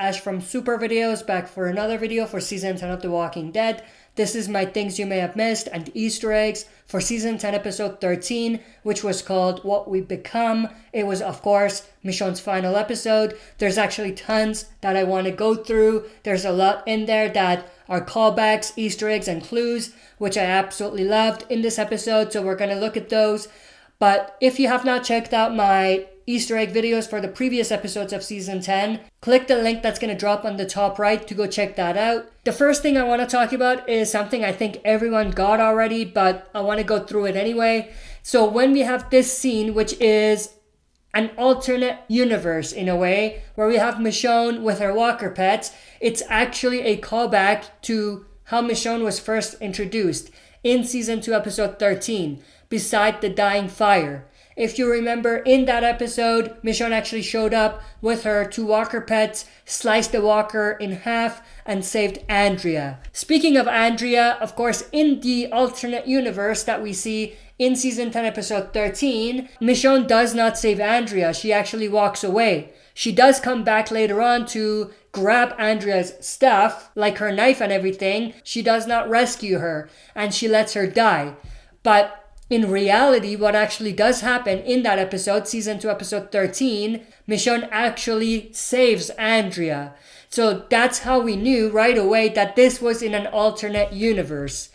Ash from Super Videos, back for another video for Season 10 of The Walking Dead. This is my things you may have missed and Easter eggs for Season 10 episode 13, which was called What We Become. It was, of course, Michonne's final episode. There's actually tons that I want to go through. There's a lot in there that are callbacks, Easter eggs, and clues, which I absolutely loved in this episode, so we're going to look at those. But if you have not checked out my Easter egg videos for the previous episodes of Season 10, click the link that's going to drop on the top right to go check that out. The first thing I want to talk about is something I think everyone got already, but I want to go through it anyway. So when we have this scene, which is an alternate universe in a way, where we have Michonne with her walker pets, it's actually a callback to how Michonne was first introduced in Season 2, Episode 13, beside the dying fire. If you remember, in that episode, Michonne actually showed up with her 2 walker pets, sliced the walker in half, and saved Andrea. Speaking of Andrea, of course, in the alternate universe that we see in Season 10, Episode 13, Michonne does not save Andrea. She actually walks away. She does come back later on to grab Andrea's stuff, like her knife and everything. She does not rescue her, and she lets her die. But in reality, what actually does happen in that episode, Season 2, Episode 13, Michonne actually saves Andrea. So that's how we knew right away that this was in an alternate universe.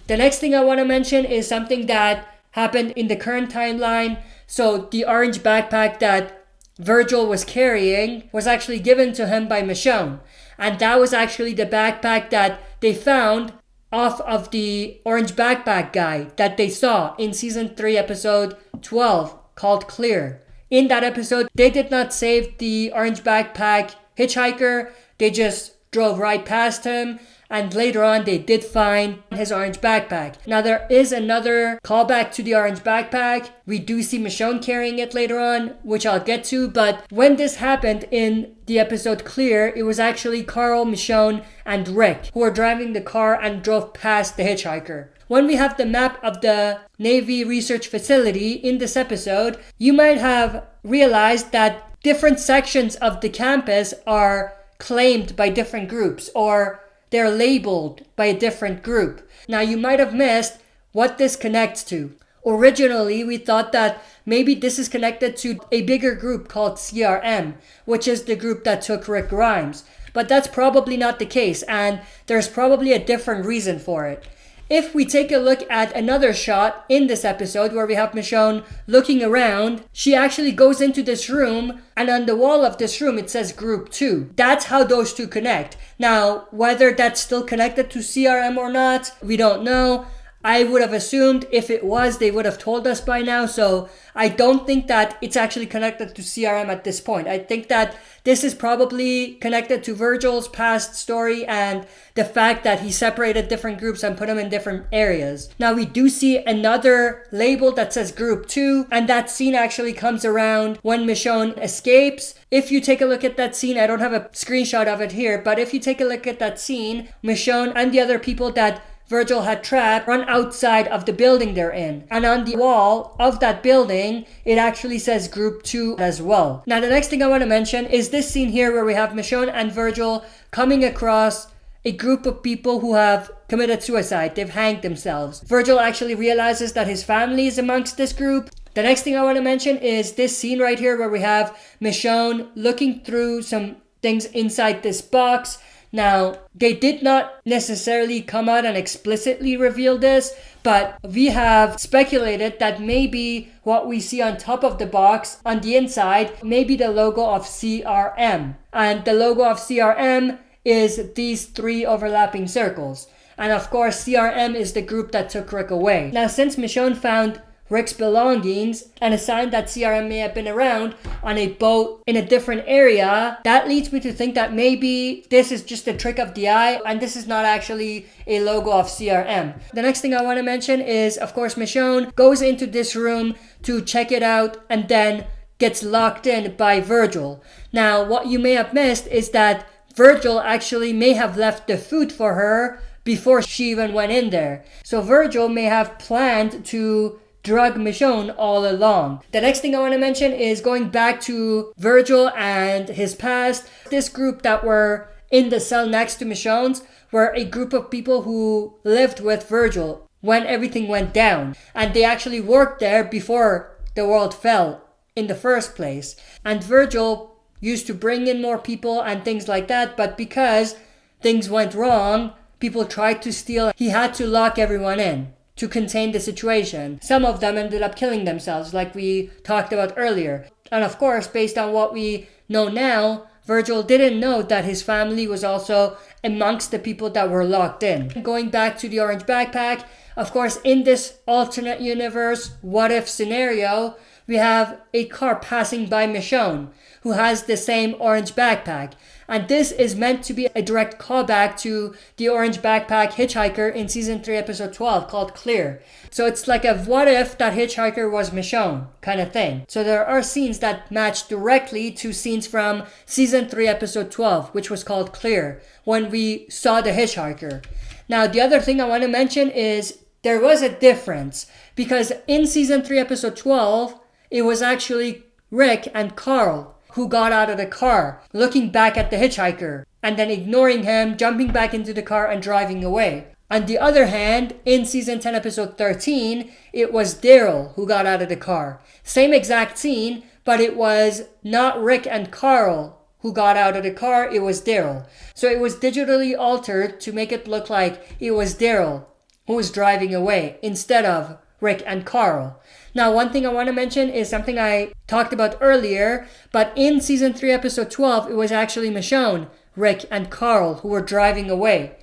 The next thing I want to mention is something that happened in the current timeline. So the orange backpack that Virgil was carrying was actually given to him by Michonne. And that was actually the backpack that they found off of the orange backpack guy that they saw in Season 3, Episode 12, called Clear. In that episode, they did not save the orange backpack hitchhiker. They just drove right past him. And later on, they did find his orange backpack. Now, there is another callback to the orange backpack. We do see Michonne carrying it later on, which I'll get to. But when this happened in the episode Clear, it was actually Carl, Michonne, and Rick who were driving the car and drove past the hitchhiker. When we have the map of the Navy Research Facility in this episode, you might have realized that different sections of the campus are claimed by different groups, or they're labeled by a different group. Now, you might have missed what this connects to. Originally, we thought that maybe this is connected to a bigger group called CRM, which is the group that took Rick Grimes. But that's probably not the case, and there's probably a different reason for it. If we take a look at another shot in this episode where we have Michonne looking around, she actually goes into this room, and on the wall of this room it says Group 2. That's how those two connect. Now, whether that's still connected to CRM or not, we don't know. I would have assumed if it was, they would have told us by now. So I don't think that it's actually connected to CRM at this point. I think that this is probably connected to Virgil's past story and the fact that he separated different groups and put them in different areas. Now, we do see another label that says Group 2, and that scene actually comes around when Michonne escapes. If you take a look at that scene, I don't have a screenshot of it here, but if you take a look at that scene, Michonne and the other people that Virgil had trapped run outside of the building they're in. And on the wall of that building, it actually says Group 2 as well. Now, the next thing I want to mention is this scene here where we have Michonne and Virgil coming across a group of people who have committed suicide. They've hanged themselves. Virgil actually realizes that his family is amongst this group. The next thing I want to mention is this scene right here where we have Michonne looking through some things inside this box. Now, they did not necessarily come out and explicitly reveal this, but we have speculated that maybe what we see on top of the box on the inside may be the logo of CRM. And the logo of CRM is these 3 overlapping circles. And of course, CRM is the group that took Rick away. Now, since Michonne found Rick's belongings and a sign that CRM may have been around on a boat in a different area, that leads me to think that maybe this is just a trick of the eye and this is not actually a logo of CRM. The next thing I want to mention is, of course, Michonne goes into this room to check it out and then gets locked in by Virgil. Now, what you may have missed is that Virgil actually may have left the food for her before she even went in there. So Virgil may have planned to drug Michonne all along. The next thing I want to mention is going back to Virgil and his past. This group that were in the cell next to Michonne's were a group of people who lived with Virgil when everything went down. And they actually worked there before the world fell in the first place. And Virgil used to bring in more people and things like that, but because things went wrong, people tried to steal, he had to lock everyone in to contain the situation. Some of them ended up killing themselves, like we talked about earlier. And of course, based on what we know now, Virgil didn't know that his family was also amongst the people that were locked in. Going back to the orange backpack, of course, in this alternate universe, what if scenario, we have a car passing by Michonne, who has the same orange backpack. And this is meant to be a direct callback to the orange backpack hitchhiker in season 3 episode 12 called Clear. So it's like a what if that hitchhiker was Michonne kind of thing. So there are scenes that match directly to scenes from season 3 episode 12, which was called Clear, when we saw the hitchhiker. Now the other thing I want to mention is there was a difference, because in season 3 episode 12, it was actually Rick and Carl who got out of the car, looking back at the hitchhiker, and then ignoring him, jumping back into the car and driving away. On the other hand, in season 10 episode 13, it was Daryl who got out of the car. Same exact scene, but it was not Rick and Carl who got out of the car, it was Daryl. So it was digitally altered to make it look like it was Daryl who was driving away instead of Rick and Carl. Now, one thing I want to mention is something I talked about earlier, but in season 3 episode 12, it was actually Michonne, Rick, and Carl who were driving away.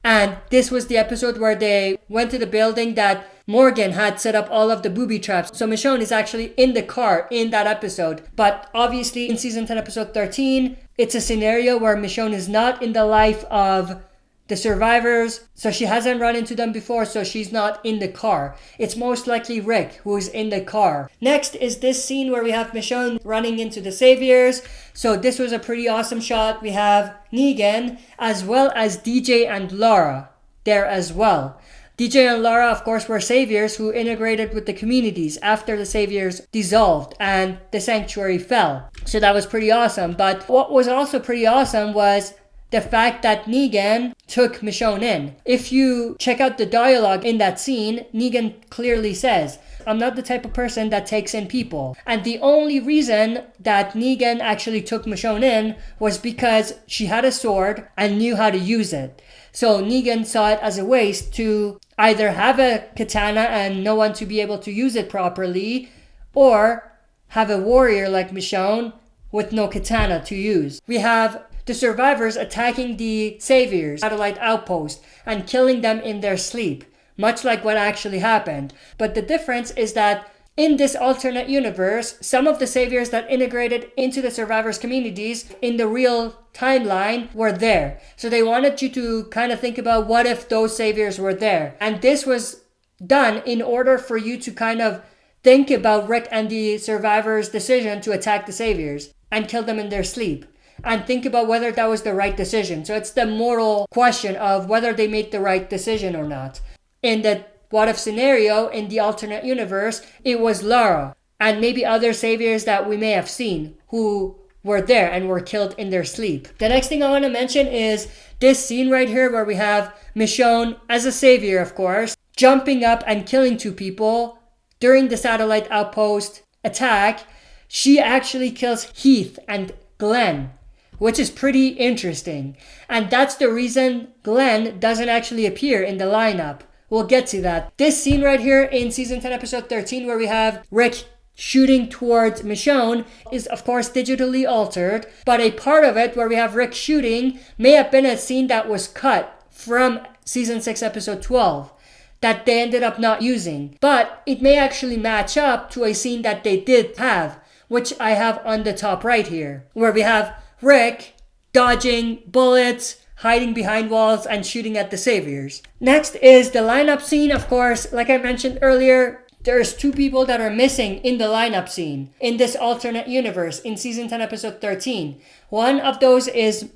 And this was the episode where they went to the building that Morgan had set up all of the booby traps. So Michonne is actually in the car in that episode. But obviously in season 10 episode 13, it's a scenario where Michonne is not in the life of the survivors, so she hasn't run into them before, so she's not in the car. It's most likely Rick who is in the car. Next is this scene where we have Michonne running into the saviors. So this was a pretty awesome shot. We have Negan as well as DJ and Laura there as well. DJ and Laura, of course, were saviors who integrated with the communities after the saviors dissolved and the sanctuary fell. So that was pretty awesome. But what was also pretty awesome was the fact that Negan took Michonne in. If you check out the dialogue in that scene, Negan clearly says, "I'm not the type of person that takes in people." And the only reason that Negan actually took Michonne in was because she had a sword and knew how to use it. So Negan saw it as a waste to either have a katana and no one to be able to use it properly, or have a warrior like Michonne with no katana to use. We have the survivors attacking the saviors' satellite outpost and killing them in their sleep, much like what actually happened. But the difference is that in this alternate universe, some of the saviors that integrated into the survivors' communities in the real timeline were there. So they wanted you to kind of think about what if those saviors were there. And this was done in order for you to kind of think about Rick and the survivors' decision to attack the saviors and kill them in their sleep, and think about whether that was the right decision. So it's the moral question of whether they made the right decision or not. In the what if scenario, in the alternate universe, it was Lara and maybe other saviors that we may have seen who were there and were killed in their sleep. The next thing I want to mention is this scene right here where we have Michonne as a savior, of course, jumping up and killing two people during the satellite outpost attack. She actually kills Heath and Glenn, which is pretty interesting. And that's the reason Glenn doesn't actually appear in the lineup. We'll get to that. This scene right here in season 10 episode 13 where we have Rick shooting towards Michonne is of course digitally altered, but a part of it where we have Rick shooting may have been a scene that was cut from season 6 episode 12 that they ended up not using. But it may actually match up to a scene that they did have, which I have on the top right here, where we have Rick dodging bullets, hiding behind walls, and shooting at the saviors. Next is the lineup scene. Of course, like I mentioned earlier, there's two people that are missing in the lineup scene in this alternate universe in season 10 episode 13. One of those is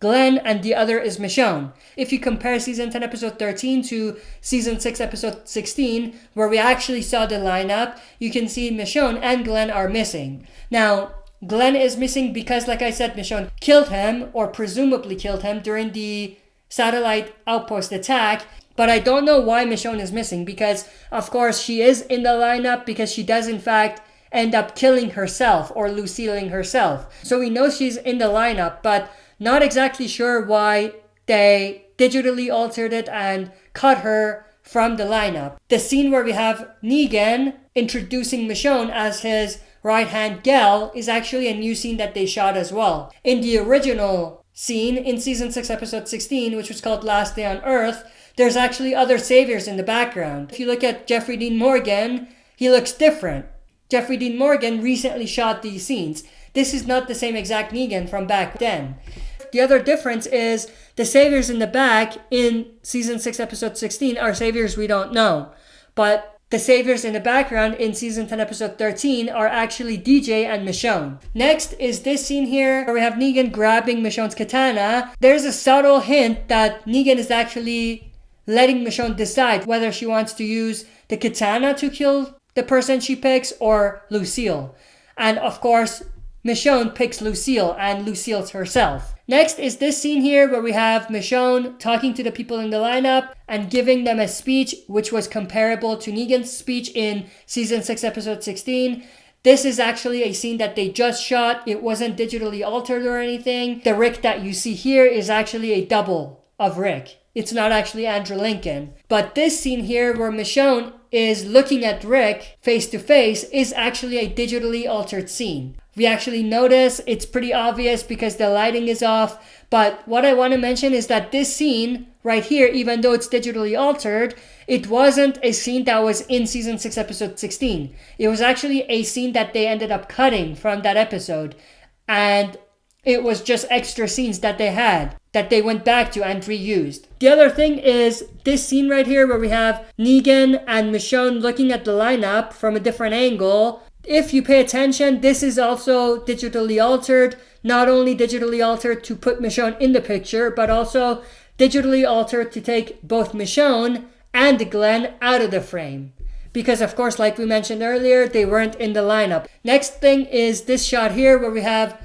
Glenn and the other is Michonne. If you compare season 10 episode 13 to season 6 episode 16, where we actually saw the lineup, you can see Michonne and Glenn are missing. Now, Glenn is missing because, like I said, Michonne killed him, or presumably killed him, during the satellite outpost attack. But I don't know why Michonne is missing, because of course she is in the lineup, because she does in fact end up killing herself or Lucilleing herself. So we know she's in the lineup, but not exactly sure why they digitally altered it and cut her from the lineup. The scene where we have Negan introducing Michonne as his right-hand gal is actually a new scene that they shot as well. In the original scene in season 6 episode 16, which was called Last Day on Earth, there's actually other saviors in the background. If you look at Jeffrey Dean Morgan, he looks different. Jeffrey Dean Morgan recently shot these scenes. This is not the same exact Negan from back then. The other difference is the saviors in the back in season 6 episode 16 are saviors we don't know. But the saviors in the background in season 10 episode 13 are actually DJ and Michonne. Next is this scene here where we have Negan grabbing Michonne's katana. There's a subtle hint that Negan is actually letting Michonne decide whether she wants to use the katana to kill the person she picks or Lucille. And of course, Michonne picks Lucille, and Lucille's herself. Next is this scene here where we have Michonne talking to the people in the lineup and giving them a speech which was comparable to Negan's speech in season 6 episode 16. This is actually a scene that they just shot. It wasn't digitally altered or anything. The Rick that you see here is actually a double of Rick. It's not actually Andrew Lincoln. But this scene here where Michonne is looking at Rick face to face is actually a digitally altered scene. We actually notice it's pretty obvious because the lighting is off. But what I want to mention is that this scene right here, even though it's digitally altered, it wasn't a scene that was in season 6 episode 16. It was actually a scene that they ended up cutting from that episode. And it was just extra scenes that they had that they went back to and reused. The other thing is this scene right here where we have Negan and Michonne looking at the lineup from a different angle. If you pay attention, this is also digitally altered. Not only digitally altered to put Michonne in the picture, but also digitally altered to take both Michonne and Glenn out of the frame. Because of course, like we mentioned earlier, they weren't in the lineup. Next thing is this shot here where we have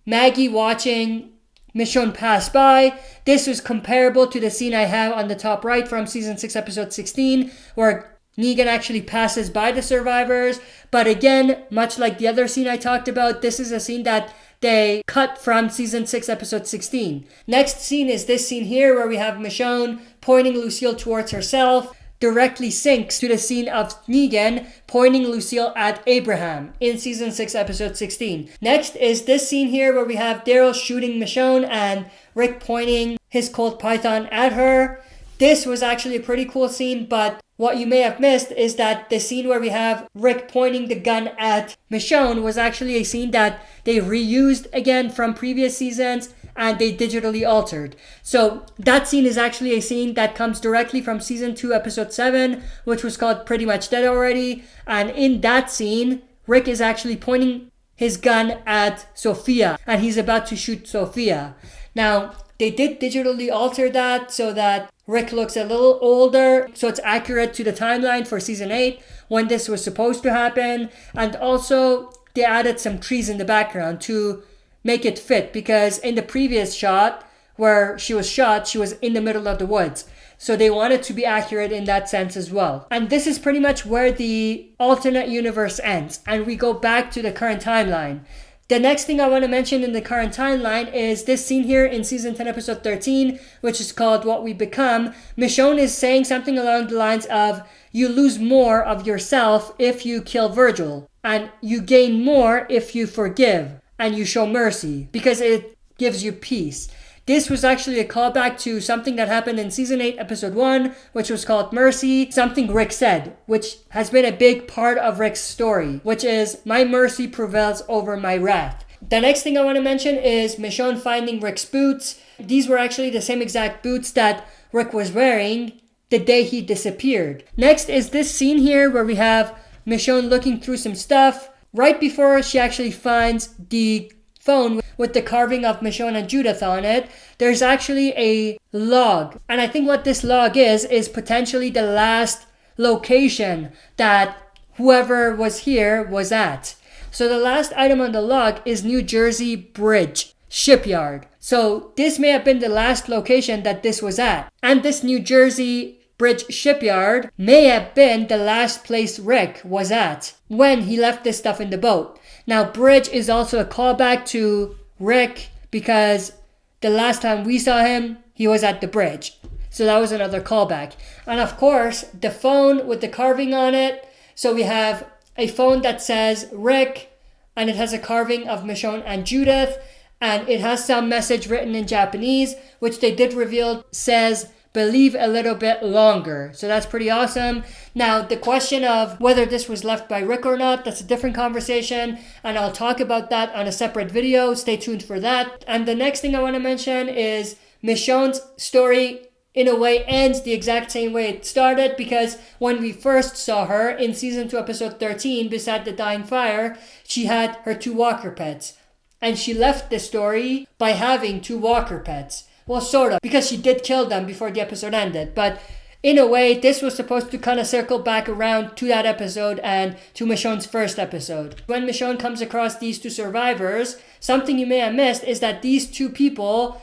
Maggie watching Michonne pass by. This was comparable to the scene I have on the top right from season 6 episode 16 where Negan actually passes by the survivors. But again, much like the other scene I talked about, this is a scene that they cut from season 6 episode 16. Next scene is this scene here where we have Michonne pointing Lucille towards herself. Directly syncs to the scene of Negan pointing Lucille at Abraham in season 6 episode 16. Next is this scene here where we have Daryl shooting Michonne and Rick pointing his Colt Python at her. This was actually a pretty cool scene, but what you may have missed is that the scene where we have Rick pointing the gun at Michonne was actually a scene that they reused again from previous seasons and they digitally altered. So that scene is actually a scene that comes directly from season 2 episode 7, which was called Pretty Much Dead Already. And in that scene, Rick is actually pointing his gun at Sophia and he's about to shoot Sophia. Now, they did digitally alter that so that Rick looks a little older, so it's accurate to the timeline for season 8 when this was supposed to happen. And also, they added some trees in the background to make it fit, because in the previous shot where she was shot, she was in the middle of the woods. So they wanted to be accurate in that sense as well. And this is pretty much where the alternate universe ends, and we go back to the current timeline. The next thing I want to mention in the current timeline is this scene here in season 10 episode 13, which is called What We Become. Michonne is saying something along the lines of, you lose more of yourself if you kill Virgil, and you gain more if you forgive and you show mercy, because it gives you peace. This was actually a callback to something that happened in season 8 episode 1, which was called Mercy, something Rick said, which has been a big part of Rick's story, which is, my mercy prevails over my wrath. The next thing I want to mention is Michonne finding Rick's boots. These were actually the same exact boots that Rick was wearing the day he disappeared. Next is this scene here where we have Michonne looking through some stuff right before she actually finds the phone with the carving of Michonne and Judith on it, there's actually a log. And I think what this log is potentially the last location that whoever was here was at. So the last item on the log is New Jersey Bridge Shipyard. So this may have been the last location that this was at. And this New Jersey Bridge Shipyard may have been the last place Rick was at when he left this stuff in the boat. Now, Bridge is also a callback to Rick because the last time we saw him, he was at the bridge. So that was another callback. And of course, the phone with the carving on it. So we have a phone that says Rick, and it has a carving of Michonne and Judith, and it has some message written in Japanese, which they did reveal says, "Believe a little bit longer." So that's pretty awesome. Now, the question of whether this was left by Rick or not, that's a different conversation, and I'll talk about that on a separate video. Stay tuned for that. And the next thing I want to mention is Michonne's story in a way ends the exact same way it started, because when we first saw her in season 2 episode 13 beside the dying fire, she had her 2 walker pets, and she left the story by having 2 walker pets. Well, sort of, because she did kill them before the episode ended, but in a way this was supposed to kind of circle back around to that episode and to Michonne's first episode. When Michonne comes across these 2 survivors, something you may have missed is that these 2 people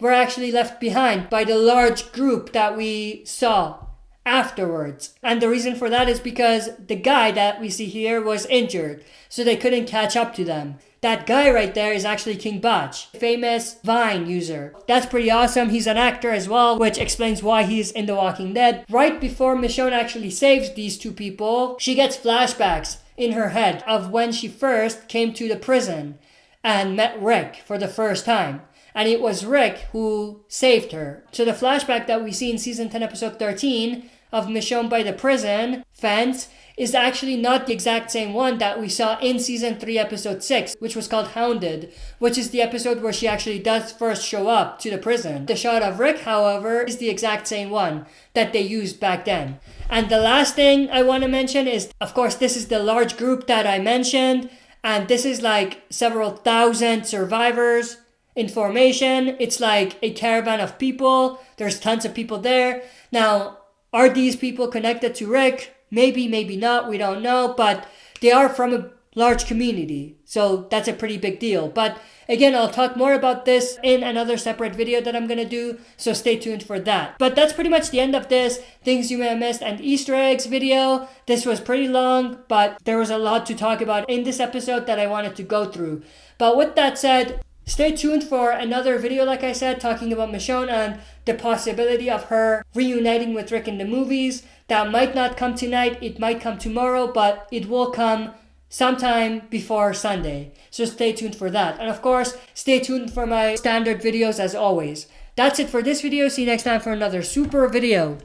were actually left behind by the large group that we saw afterwards. And the reason for that is because the guy that we see here was injured, so they couldn't catch up to them. That guy right there is actually King Botch, famous Vine user. That's pretty awesome. He's an actor as well, which explains why he's in The Walking Dead. Right before Michonne actually saves these 2 people, she gets flashbacks in her head of when she first came to the prison and met Rick for the first time. And it was Rick who saved her. So the flashback that we see in season 10 episode 13 of Michonne by the prison fence is actually not the exact same one that we saw in season 3 episode 6, which was called Hounded, which is the episode where she actually does first show up to the prison. The shot of Rick, however, is the exact same one that they used back then. And the last thing I want to mention is, of course, this is the large group that I mentioned, and this is like several thousand survivors in formation. It's like a caravan of people. There's tons of people there. Now, are these people connected to Rick? Maybe, maybe not. We don't know. But they are from a large community. So that's a pretty big deal. But again, I'll talk more about this in another separate video that I'm going to do. So stay tuned for that. But that's pretty much the end of this Things You May Have Missed and Easter Eggs video. This was pretty long, but there was a lot to talk about in this episode that I wanted to go through. But with that said, stay tuned for another video, like I said, talking about Michonne and the possibility of her reuniting with Rick in the movies. That might not come tonight, it might come tomorrow, but it will come sometime before Sunday. So stay tuned for that. And of course, stay tuned for my standard videos as always. That's it for this video. See you next time for another super video.